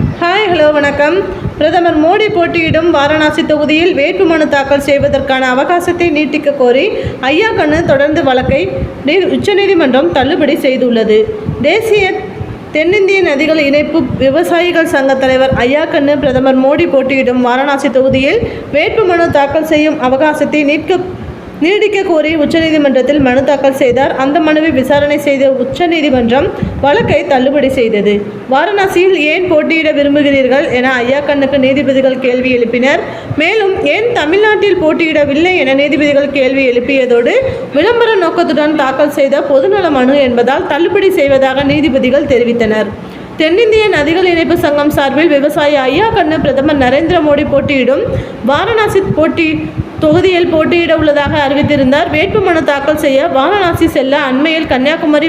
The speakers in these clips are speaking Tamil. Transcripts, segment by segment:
ஹாய் ஹலோ வணக்கம். பிரதமர் மோடி போட்டியிடும் வாரணாசி தொகுதியில் வேட்புமனு தாக்கல் செய்வதற்கான அவகாசத்தை நீட்டிக்க கோரி ஐயா கண்ணு தொடர்ந்து வழக்கை உச்சநீதிமன்றம் தள்ளுபடி செய்துள்ளது. தேசிய தென்னிந்திய நதிகள் இணைப்பு விவசாயிகள் சங்க தலைவர் ஐயா கண்ணு பிரதமர் மோடி போட்டியிடும் வாரணாசி தொகுதியில் வேட்புமனு தாக்கல் செய்யும் அவகாசத்தை நீடிக்க கோரி உச்சநீதிமன்றத்தில் மனு தாக்கல் செய்தார். அந்த மனுவை விசாரணை செய்த உச்சநீதிமன்றம் வழக்கை தள்ளுபடி செய்தது. வாரணாசியில் ஏன் போட்டியிட விரும்புகிறீர்கள் என ஐயா கண்ணுக்கு நீதிபதிகள் கேள்வி எழுப்பினர். மேலும் ஏன் தமிழ்நாட்டில் போட்டியிடவில்லை என நீதிபதிகள் கேள்வி எழுப்பியதோடு விளம்பர நோக்கத்துடன் தாக்கல் செய்த பொதுநல மனு என்பதால் தள்ளுபடி செய்வதாக நீதிபதிகள் தெரிவித்தனர். தென்னிந்திய நதிகள் இணைப்பு சங்கம் சார்பில் விவசாயி ஐயா கண்ணு பிரதமர் நரேந்திர மோடி போட்டியிடும் வாரணாசி தொகுதியில் போட்டியிட உள்ளதாக அறிவித்திருந்தார். வேட்புமனு தாக்கல் செய்ய வாரணாசி செல்ல அண்மையில் கன்னியாகுமரி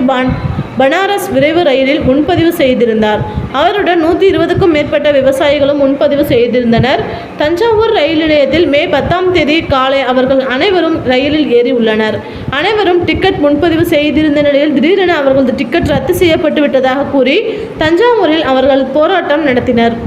பனாரஸ் விரைவு ரயிலில் முன்பதிவு செய்திருந்தார். அவருடன் 120க்கும் மேற்பட்ட விவசாயிகளும் முன்பதிவு செய்திருந்தனர். தஞ்சாவூர் ரயில் நிலையத்தில் மே 10ஆம் தேதி காலை அவர்கள் அனைவரும் ரயிலில் ஏறி உள்ளனர். அனைவரும் டிக்கெட் முன்பதிவு செய்திருந்த நிலையில் திடீரென அவர்களது டிக்கெட் ரத்து செய்யப்பட்டு விட்டதாக கூறி தஞ்சாவூரில் அவர்கள் போராட்டம் நடத்தினர்.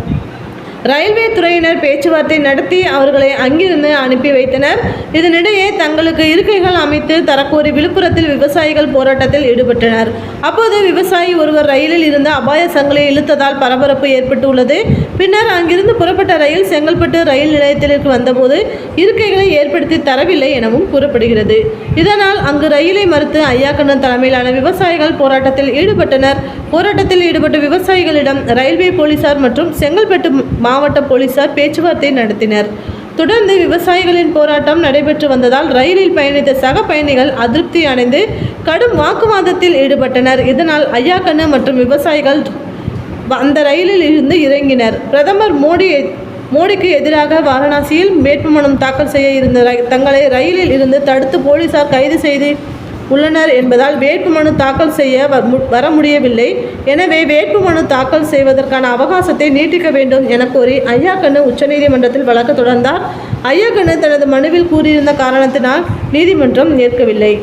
ரயில்வே துறையினர் பேச்சுவார்த்தை நடத்தி அவர்களை அங்கிருந்து அனுப்பி வைத்தனர். இதனிடையே தங்களுக்கு இருக்கைகள் அமைத்து தரக்கோரி விழுப்புரத்தில் விவசாயிகள் போராட்டத்தில் ஈடுபட்டனர். அப்போது விவசாயி ஒருவர் ரயிலில் இருந்த அபாய சங்கிலியை இழுத்ததால் பரபரப்பு ஏற்பட்டுள்ளது. பின்னர் அங்கிருந்து புறப்பட்ட ரயில் செங்கல்பட்டு ரயில் நிலையத்திற்கு வந்தபோது இருக்கைகளை ஏற்படுத்தி தரவில்லை எனவும் கூறப்படுகிறது. இதனால் அங்கு ரயிலை மறுத்து ஐயா கண்ணு தலைமையிலான விவசாயிகள் போராட்டத்தில் ஈடுபட்டனர். போராட்டத்தில் ஈடுபட்ட விவசாயிகளிடம் ரயில்வே போலீசார் மற்றும் செங்கல்பட்டு மாவட்ட போலீசார் பேச்சுவார்த்தை நடத்தினர். தொடர்ந்து விவசாயிகளின் போராட்டம் நடைபெற்று வந்ததால் ரயிலில் பயணித்த சக பயணிகள் அதிருப்தி அடைந்து கடும் வாக்குவாதத்தில் ஈடுபட்டனர். இதனால் ஐயா கண்ணு மற்றும் விவசாயிகள் அந்த ரயிலில் இருந்து இறங்கினர். பிரதமர் மோடிக்கு எதிராக வாரணாசியில் வேட்புமனு தாக்கல் செய்ய இருந்த தங்களை ரயிலில் இருந்து தடுத்து போலீசார் கைது செய்து உள்ளனர் என்பதால் வேட்புமனு தாக்கல் செய்ய வர முடியவில்லை. எனவே வேட்புமனு தாக்கல் செய்வதற்கான அவகாசத்தை நீட்டிக்க வேண்டும் என கோரி ஐயா கண்ணு உச்சநீதிமன்றத்தில் வழக்கு தொடர்ந்தார். ஐயா கண்ணு தனது மனுவில் கூறியிருந்த காரணத்தினால் நீதிமன்றம் ஏற்கவில்லை.